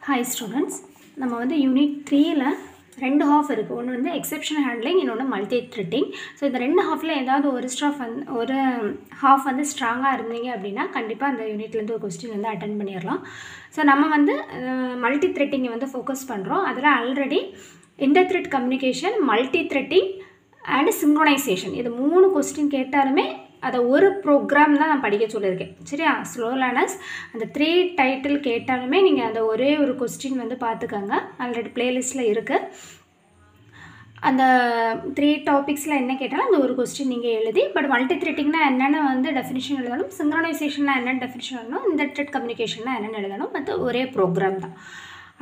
Hi students, நம்ம வந்து unit 3ல ரெண்டு ஹாஃப் இருக்கு. ஒன்னு வந்து எக்செப்ஷனல் ஹேண்ட்லிங், இன்னொன்னு மல்டி த்ரெட்டிங். ஸோ இந்த ரெண்டு ஹாஃப்ல ஏதாவது ஒரு ஹாஃப் வந்து ஸ்ட்ராங்காக இருந்தீங்க அப்படின்னா கண்டிப்பாக அந்த யூனிட்லேருந்து ஒரு கொஸ்டின் வந்து அட்டன் பண்ணிடலாம். ஸோ நம்ம வந்து மல்டி த்ரெட்டிங்கை வந்து ஃபோக்கஸ் பண்ணுறோம். அதில் already inter thread communication, multi threading and synchronisation இது 3 கொஸ்டின் கேட்டாலுமே அதை ஒரு ப்ரோக்ராம் தான் நான் படிக்க சொல்லியிருக்கேன். சரியா? ஸ்லோ லேர்னர்ஸ் அந்த 3 டைட்டில் கேட்டாலுமே நீங்கள் அந்த ஒரே ஒரு கொஸ்டின் வந்து பார்த்துக்கோங்க. ஆல்ரெடி பிளேலிஸ்ட்டில் இருக்குது. அந்த 3 டாபிக்ஸில் என்ன கேட்டாலும் அந்த ஒரு கொஸ்டின் நீங்கள் எழுதி, பட் மல்டி த்ரெட்டிங்னா என்னென்னு வந்து டெஃபினிஷன் எழுதணும், சிங்க்ரோனைசேஷன்னா என்னென்னு டெஃபினிஷன் எழுதணும், இந்த த்ரெட் கம்யூனிகேஷன்னா என்னென்னு எழுதணும், மற்ற ஒரே ப்ரோக்ராம் தான்.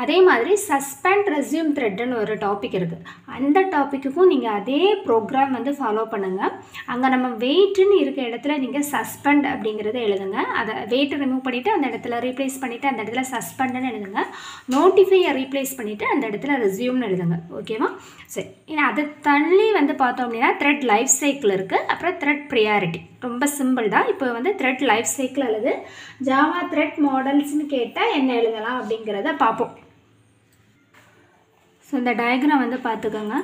அதே மாதிரி சஸ்பெண்ட் ரெஸ்யூம் த்ரெட்டுன்னு ஒரு டாபிக் இருக்குது. அந்த டாப்பிக்குக்கும் நீங்கள் அதே ப்ரோக்ராம் வந்து ஃபாலோ பண்ணுங்கள். அங்கே நம்ம வெயிட்டுன்னு இருக்க இடத்துல நீங்கள் சஸ்பெண்ட் அப்படிங்கிறத எழுதுங்க. அதை வெயிட்டை ரிமூவ் பண்ணிவிட்டு அந்த இடத்துல ரீப்ளேஸ் பண்ணிவிட்டு அந்த இடத்துல சஸ்பெண்டுன்னு எழுதுங்க. நோட்டிஃபையை ரீப்ளேஸ் பண்ணிவிட்டு அந்த இடத்துல ரெஸ்யூம்னு எழுதுங்க. ஓகேவா? சரி, அதை தள்ளி வந்து பார்த்தோம் அப்படின்னா த்ரெட் லைஃப் சைக்கிள் இருக்குது, அப்புறம் த்ரெட் ப்ரியாரிட்டி. ரொம்ப சிம்பிள் தான். இப்போ வந்து த்ரெட் லைஃப் சைக்கிள் அல்லது ஜாவா த்ரெட் மாடல்ஸ்னு கேட்டால் என்ன எழுதலாம் அப்படிங்கிறத பார்ப்போம். ஸோ இந்த டயக்ராம் வந்து பார்த்துக்கோங்க.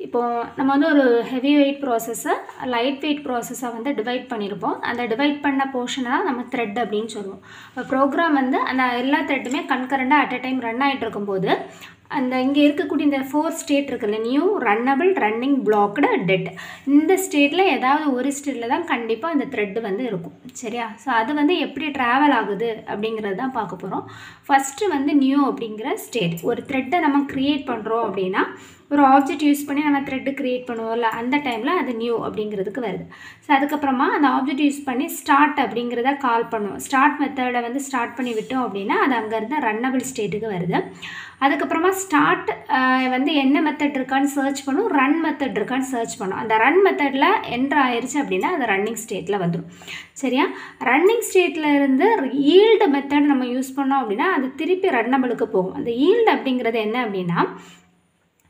இப்போது நம்ம வந்து ஒரு ஹெவி வெயிட் ப்ராசஸை லைட் வெயிட் ப்ராசஸாக வந்து டிவைட் பண்ணியிருப்போம். அந்த டிவைட் பண்ண போர்ஷனை தான் நம்ம த்ரெட் அப்படின்னு சொல்லுவோம். இப்போ ப்ரோக்ராம் வந்து அந்த எல்லா த்ரெட்டுமே கன்கரண்டாக அட் அ டைம் ரன் ஆகிட்டு இருக்கும்போது அந்த இங்கே இருக்கக்கூடிய இந்த 4 ஸ்டேட் இருக்குல்ல, new, runnable, running, blocked, dead. இந்த ஸ்டேட்டில் ஏதாவது ஒரு ஸ்டேட்டில் தான் கண்டிப்பாக இந்த த்ரெட்டு வந்து இருக்கும். சரியா? ஸோ அது வந்து எப்படி ட்ராவல் ஆகுது அப்படிங்கிறது தான் பார்க்க போகிறோம். ஃபஸ்ட்டு வந்து நியூ அப்படிங்கிற ஸ்டேட். ஒரு த்ரெட்டை நம்ம க்ரியேட் பண்ணுறோம் அப்படின்னா ஒரு ஆப்ஜெக்ட் யூஸ் பண்ணி நம்ம த்ரெட்டு க்ரியேட் பண்ணுவோம்ல, அந்த டைமில் அது நியூ அப்படிங்கிறதுக்கு வருது. ஸோ அதுக்கப்புறமா அந்த ஆப்ஜெக்ட் யூஸ் பண்ணி ஸ்டார்ட் அப்படிங்கிறத கால் பண்ணுவோம். ஸ்டார்ட் மெத்தடை வந்து ஸ்டார்ட் பண்ணி விட்டோம் அப்படின்னா அது அங்கேருந்து ரன்னபிள் ஸ்டேட்டுக்கு வருது. அதுக்கப்புறமா ஸ்டார்ட் வந்து என்ன மெத்தட் இருக்கான்னு சர்ச் பண்ணும், ரன் மெத்தட் இருக்கான்னு சர்ச் பண்ணும். அந்த ரன் மெத்தடில் என்ட்ரு ஆயிடுச்சு அப்படின்னா அது ரன்னிங் ஸ்டேட்டில் வந்துடும். சரியா? ரன்னிங் ஸ்டேட்டில் இருந்து ஈல்டு மெத்தட் நம்ம யூஸ் பண்ணோம் அப்படின்னா அது திருப்பி ரன்னபிளுக்கு போகும். அந்த ஈல்டு அப்படிங்கிறது என்ன அப்படின்னா,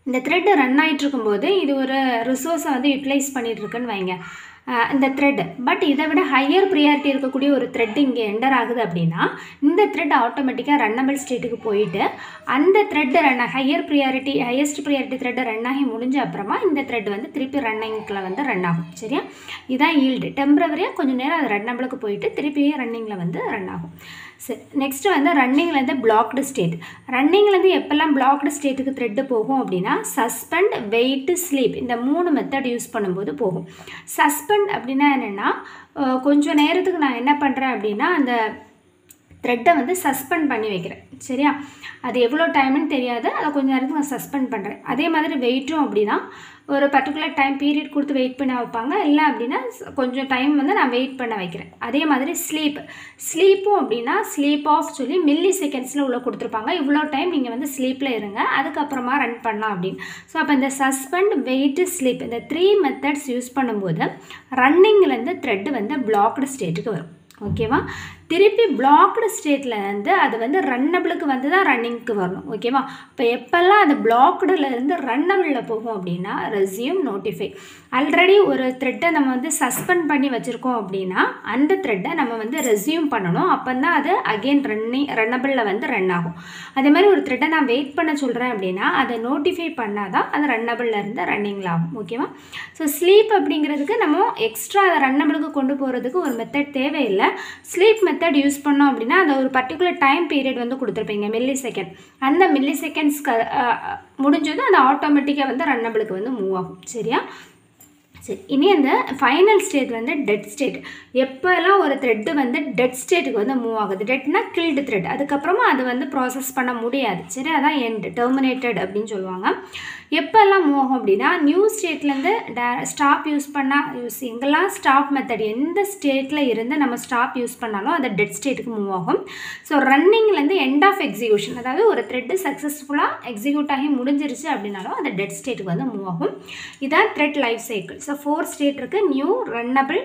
இந்த த்ரெட் ரன் ஆகிட்டு இருக்கும்போது இது ஒரு ரிசோர்ஸை வந்து யூட்டிலைஸ் பண்ணிகிட்ருக்குன்னு வைங்க இந்த த்ரெட். பட் இதை விட ஹையர் ப்ரியாரிட்டி இருக்கக்கூடிய ஒரு த்ரெட் இங்கே என்டர் ஆகுது அப்படின்னா இந்த த்ரெட் ஆட்டோமேட்டிக்காக ரன்னபிள் ஸ்டேட்டுக்கு போயிட்டு அந்த thread highest priority thread run ஆகி முடிஞ்ச அப்புறமா இந்த த்ரெட் வந்து திருப்பி ரன்னிங்கில் வந்து ரன் ஆகும். சரியா? இதான் ஈல்டு. டெம்பரவரியாக கொஞ்சம் நேரம் அது ரன்னபிளுக்கு போயிட்டு திருப்பி ரன்னிங்கில் வந்து ரன் ஆகும். சரி, நெக்ஸ்ட்டு வந்து ரன்னிங்லேருந்து பிளாக்டு ஸ்டேட். ரன்னிங்லேருந்து எப்போல்லாம் பிளாக்டு ஸ்டேட்டுக்கு த்ரெட்டு போகும் அப்படின்னா சஸ்பெண்ட், வெயிட்டு, ஸ்லீப் இந்த 3 மெத்தட் யூஸ் பண்ணும்போது போகும். சஸ்பெண்ட் அப்படின்னா என்னென்னா, கொஞ்சம் நேரத்துக்கு நான் என்ன பண்ணுறேன் அப்படின்னா அந்த த்ரெட்டை வந்து சஸ்பெண்ட் பண்ணி வைக்கிறேன். சரியா? அது எவ்வளோ டைம்னு தெரியாது, அதை கொஞ்சம் நேரத்துக்கு நான் சஸ்பெண்ட் பண்ணுறேன். அதே மாதிரி வெயிட்டும் அப்படின்னா ஒரு பர்டிகுலர் டைம் பீரியட் கொடுத்து வெயிட் பண்ண வைப்பாங்க, இல்லை அப்படின்னா கொஞ்சம் டைம் வந்து நான் வெயிட் பண்ண வைக்கிறேன். அதே மாதிரி ஸ்லீப்பும் அப்படின்னா ஸ்லீப் ஆஃப் சொல்லி மில்லி செகண்ட்ஸில் உள்ள கொடுத்துருப்பாங்க. இவ்வளோ டைம் நீங்கள் வந்து ஸ்லீப்பில் இருங்க, அதுக்கப்புறமா ரன் பண்ணலாம் அப்படின்னு. ஸோ அப்போ இந்த சஸ்பெண்ட், வெயிட்டு, ஸ்லீப் இந்த 3 மெத்தட்ஸ் யூஸ் பண்ணும்போது ரன்னிங்லேருந்து த்ரெட்டு வந்து பிளாக்டு ஸ்டேட்டுக்கு வரும். ஓகேவா? திருப்பி பிளாக்டு ஸ்டேட்டில் வந்து அது வந்து ரன்னபிளுக்கு வந்து தான் ரன்னிங்க்கு வரணும். ஓகேவா? இப்போ எப்போல்லாம் அது பிளாக்டுலேருந்து ரன்னபிளில் போகும் அப்படின்னா ரெஸ்யூம், நோட்டிஃபை. ஆல்ரெடி ஒரு த்ரெட்டை நம்ம வந்து சஸ்பெண்ட் பண்ணி வச்சுருக்கோம் அப்படின்னா அந்த த்ரெட்டை நம்ம வந்து ரெஸ்யூம் பண்ணணும். அப்போ தான் அது அகெயின் ரன்னபிளில் வந்து ரன் ஆகும். அதே மாதிரி ஒரு த்ரெட்டை நான் வெயிட் பண்ண சொல்கிறேன் அப்படின்னா அதை நோட்டிஃபை பண்ணால் தான் அது ரன்னபிளில் இருந்து ரன்னிங்கில் ஆகும். ஓகேவா? ஸோ ஸ்லீப் அப்படிங்கிறதுக்கு நம்ம எக்ஸ்ட்ரா அதை ரன்னபிளுக்கு கொண்டு போகிறதுக்கு ஒரு மெத்தட் தேவையில்லை. ஸ்லீப் மெத்தட் யூஸ் பண்ணோம் அப்படின்னா அந்த ஒரு பர்டிகுலர் டைம் பீரியட் வந்து கொடுத்துருப்பீங்க, மில்லி செகண்ட். அந்த மில்லி செகண்ட்ஸ்க்கு முடிஞ்சது அது ஆட்டோமேட்டிக்காக வந்து ரன்னபிளுக்கு வந்து மூவ் ஆகும். சரியா? சரி, இனி அந்த ஃபைனல் ஸ்டேட் வந்து டெட் ஸ்டேட். எப்போல்லாம் ஒரு த்ரெட்டு வந்து டெட் ஸ்டேட்டுக்கு வந்து மூவ் ஆகுது, டெட்னா கில்டு த்ரெட், அதுக்கப்புறமா அது வந்து ப்ராசஸ் பண்ண முடியாது. சரி, அதான் எண்ட், டெர்மினேட்டட் அப்படின்னு சொல்லுவாங்க. எப்போல்லாம் மூவ் ஆகும் அப்படின்னா நியூ ஸ்டேட்லேருந்து ஸ்டாப் யூஸ் எங்கெல்லாம் ஸ்டாப் மெத்தட் எந்த ஸ்டேட்டில் இருந்து நம்ம ஸ்டாப் யூஸ் பண்ணாலும் அது டெட் ஸ்டேட்டுக்கு மூவ் ஆகும். ஸோ ரன்னிங்லேருந்து எண்ட் ஆஃப் எக்ஸிக்யூஷன், அதாவது ஒரு த்ரெட்டு சக்ஸஸ்ஃபுல்லாக எக்ஸிக்யூட் ஆகி முடிஞ்சிருச்சு அப்படின்னாலும் அது டெட் ஸ்டேட்டுக்கு வந்து மூவ் ஆகும். இதான் thread life cycle. So 4 state இருக்குது. New, runnable,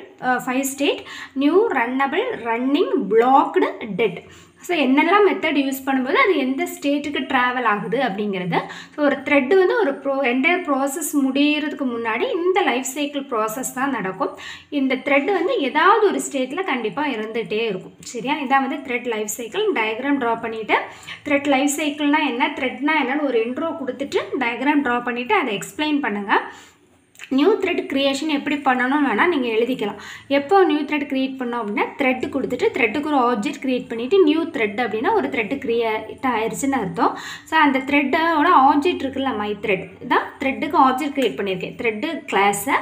5 state, new, runnable, running, blocked, dead. So என்னெல்லாம் மெத்தட் யூஸ் பண்ணும்போது அது எந்த ஸ்டேட்டுக்கு ட்ராவல் ஆகுது அப்படிங்கிறது. ஸோ ஒரு த்ரெட்டு வந்து ஒரு என்டையர் ப்ராசஸ் முடிகிறதுக்கு முன்னாடி இந்த லைஃப் சைக்கிள் ப்ராசஸ் தான் நடக்கும். இந்த த்ரெட் வந்து ஏதாவது ஒரு ஸ்டேட்டில் கண்டிப்பாக இருந்துகிட்டே இருக்கும். சரியா? இதான் வந்து thread life cycle. Diagram draw பண்ணிவிட்டு த்ரெட் லைஃப் சைக்கிள்னால் என்ன, த்ரெட்னா என்னன்னு ஒரு இன்ட்ரோ கொடுத்துட்டு டயக்ராம் ட்ரா பண்ணிவிட்டு அதை எக்ஸ்பிளைன் பண்ணுங்கள். நியூ த்ரெட் க்ரியேஷன் எப்படி பண்ணணும் வேணால் நீங்கள் எழுதிக்கலாம். எப்போ நியூ த்ரெட் க்ரியேட் பண்ணோம் அப்படின்னா த்ரெட்டு கொடுத்துட்டு த்ரெட்டுக்கு ஒரு ஆப்ஜெக்ட் க்ரியேட் பண்ணிவிட்டு நியூ த்ரெட் அப்படின்னா ஒரு த்ரெட்டு க்ரியேட் ஆயிடுச்சுன்னு அர்த்தம். ஸோ அந்த த்ரெட்டோட ஆப்ஜெக்ட் இருக்குல்ல, மை த்ரெட் தான் த்ரெட்டுக்கு ஆப்ஜெக்ட் க்ரியேட் பண்ணியிருக்கேன். த்ரெட்டு கிளாஸை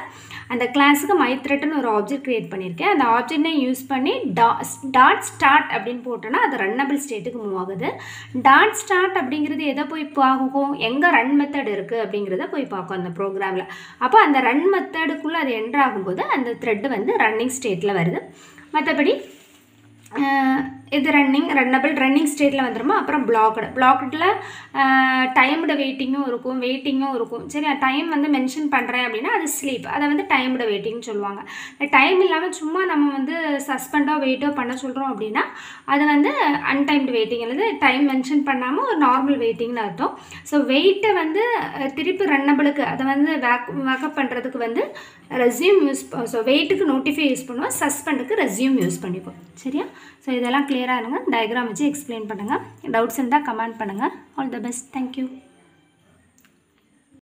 அந்த கிளாஸுக்கு மை த்ரெட்னு ஒரு ஆப்ஜெக்ட் க்ரியேட் பண்ணியிருக்கேன். அந்த ஆப்ஜெக்டை யூஸ் பண்ணி டாட் ஸ்டார்ட் அப்படின்னு போட்டோன்னா அது ரன்னபிள் ஸ்டேட்டுக்கு மூவ் ஆகுது. டாட் ஸ்டார்ட் அப்படிங்கிறது எதை போய் பார்க்கும், எங்கே ரன் மெத்தட் இருக்குது அப்படிங்கிறத போய் பார்க்கும் அந்த ப்ரோக்ராமில். அப்போ அந்த ரன் மெத்தடுக்குள்ளே அது என்ட்ரு ஆகும்போது அந்த த்ரெட்டு வந்து ரன்னிங் ஸ்டேட்டில் வருது. மற்றபடி இது ரன்னிங் ஸ்டேட்டில் வந்துடுமா. அப்புறம் பிளாக்டில் டைம்டு வெயிட்டிங்கும் இருக்கும். சரி, டைம் வந்து மென்ஷன் பண்ணுறேன் அப்படின்னா அது ஸ்லீப், அதை வந்து டைம்டு வெயிட்டிங்னு சொல்லுவாங்க. டைம் இல்லாமல் சும்மா நம்ம வந்து சஸ்பெண்டோ வெயிட்டோ பண்ண சொல்கிறோம் அப்படின்னா அது வந்து அன்டைம்டு வெயிட்டிங் அல்லது டைம் மென்ஷன் பண்ணாமல் ஒரு நார்மல் வெயிட்டிங்னு அர்த்தம். ஸோ வெயிட்டை வந்து திருப்பி ரன்னபிளுக்கு அதை வந்து வேக்கப் பண்ணுறதுக்கு வந்து ரெஸ்யூம் ஸோ வெயிட்டுக்கு நோட்டிஃபை யூஸ் பண்ணுவோம், சஸ்பெண்டுக்கு ரெஸ்யூம் யூஸ் பண்ணிப்போம். சரியா? ஸோ இதெல்லாம் கிளியராக இருங்க. டயக்ராம் வச்சு எக்ஸ்பிளைன் பண்ணுங்கள். டவுட்ஸ் இருந்தால் கமெண்ட் பண்ணுங்கள். All the best. தேங்க்யூ.